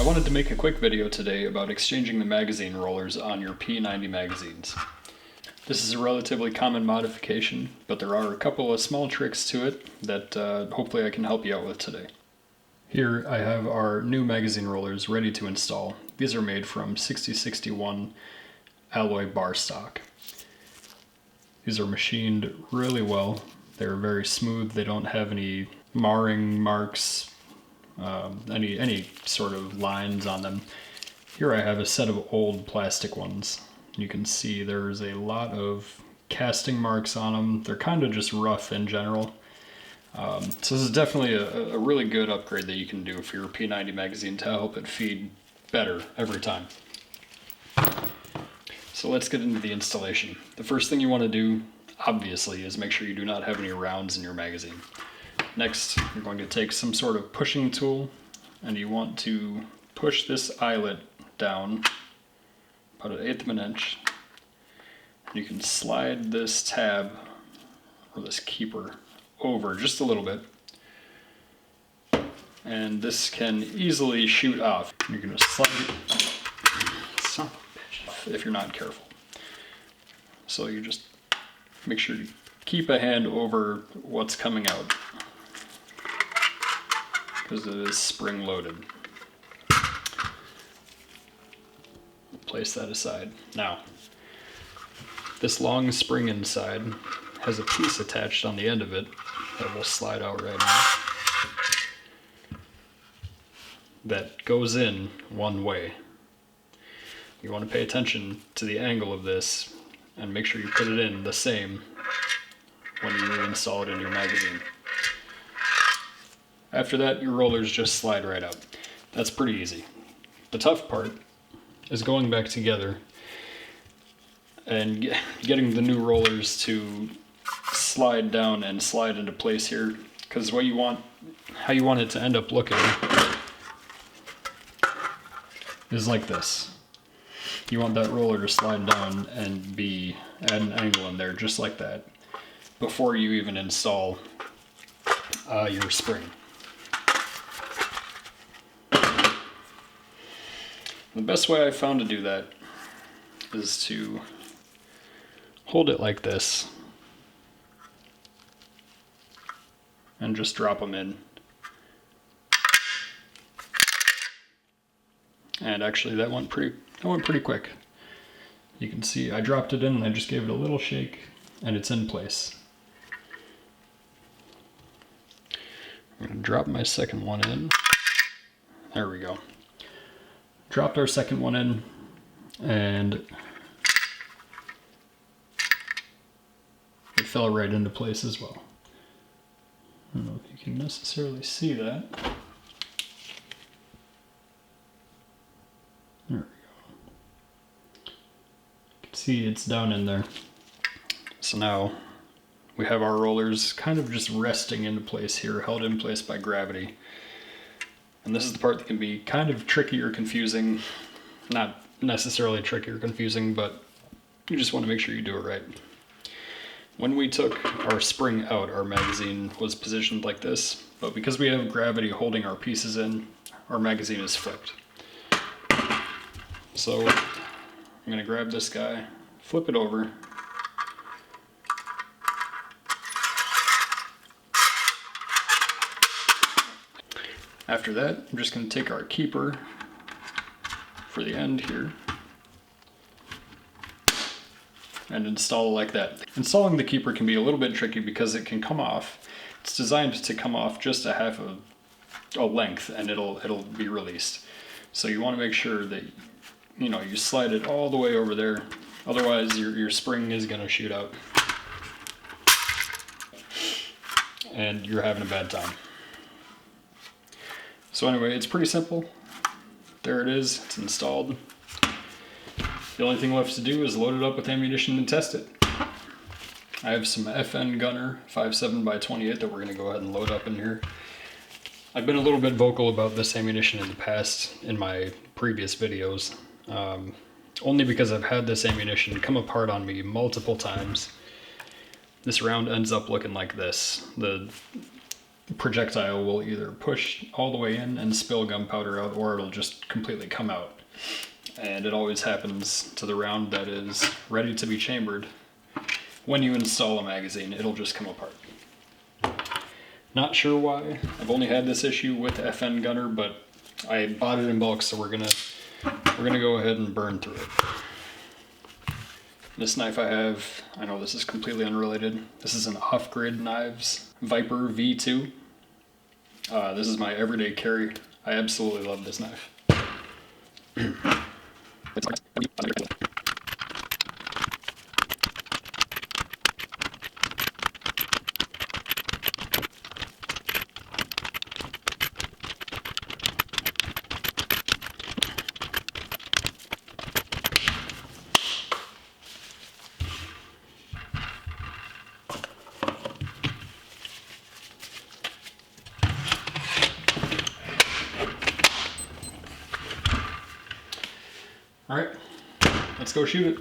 I wanted to make a quick video today about exchanging the magazine rollers on your P90 magazines. This is a relatively common modification, but there are a couple of small tricks to it that hopefully I can help you out with today. Here I have our new magazine rollers ready to install. These are made from 6061 alloy bar stock. These are machined really well. They're very smooth. They don't have any marring marks, any sort of lines on them. Here I have a set of old plastic ones. You can see there's a lot of casting marks on them. They're kind of just rough in general. So this is definitely a really good upgrade that you can do for your P90 magazine to help it feed better every time. So let's get into the installation. The first thing you want to do, obviously, is make sure you do not have any rounds in your magazine. Next, you're going to take some sort of pushing tool, and you want to push this eyelet down about 1/8 of an inch. You can slide this tab, or this keeper, over just a little bit, and this can easily shoot off. You're going to slide it, son of a bitch, if you're not careful. So you just make sure you keep a hand over what's coming out, because it is spring loaded. Place that aside. Now, this long spring inside has a piece attached on the end of it that will slide out right now. That goes in one way. You want to pay attention to the angle of this and make sure you put it in the same when you reinstall it in your magazine. After that, your rollers just slide right out. That's pretty easy. The tough part is going back together and getting the new rollers to slide down and slide into place here, because how you want it to end up looking is like this. You want that roller to slide down and be at an angle in there, just like that, before you even install your spring. The best way I've found to do that is to hold it like this and just drop them in. And actually that went pretty quick. You can see I dropped it in and I just gave it a little shake and it's in place. I'm going to drop my second one in. There we go. Dropped our second one in, and it fell right into place as well. I don't know if you can necessarily see that. There we go. You can see it's down in there. So now we have our rollers kind of just resting into place here, held in place by gravity. And this is the part that can be kind of tricky or confusing. Not necessarily tricky or confusing, but you just want to make sure you do it right. When we took our spring out, our magazine was positioned like this, but because we have gravity holding our pieces in, our magazine is flipped. So I'm going to grab this guy, flip it over, after that, I'm just going to take our keeper for the end here and install it like that. Installing the keeper can be a little bit tricky because it can come off. It's designed to come off just a half a length and it'll be released. So you want to make sure that you slide it all the way over there. Otherwise your spring is going to shoot out and you're having a bad time. So anyway, it's pretty simple. There it is, it's installed. The only thing left to do is load it up with ammunition and test it. I have some FN Gunner 57x28 that we're going to go ahead and load up in here. I've been a little bit vocal about this ammunition in the past in my previous videos, only because I've had this ammunition come apart on me multiple times. This round ends up looking like this. projectile will either push all the way in and spill gunpowder out, or it'll just completely come out. And it always happens to the round that is ready to be chambered. When you install a magazine, it'll just come apart. Not sure why. I've only had this issue with FN Gunner, but I bought it in bulk, so we're gonna go ahead and burn through it. This knife I have, I know this is completely unrelated. This is an Off-Grid Knives Viper V2. This is my everyday carry. I absolutely love this knife. All right, let's go shoot it.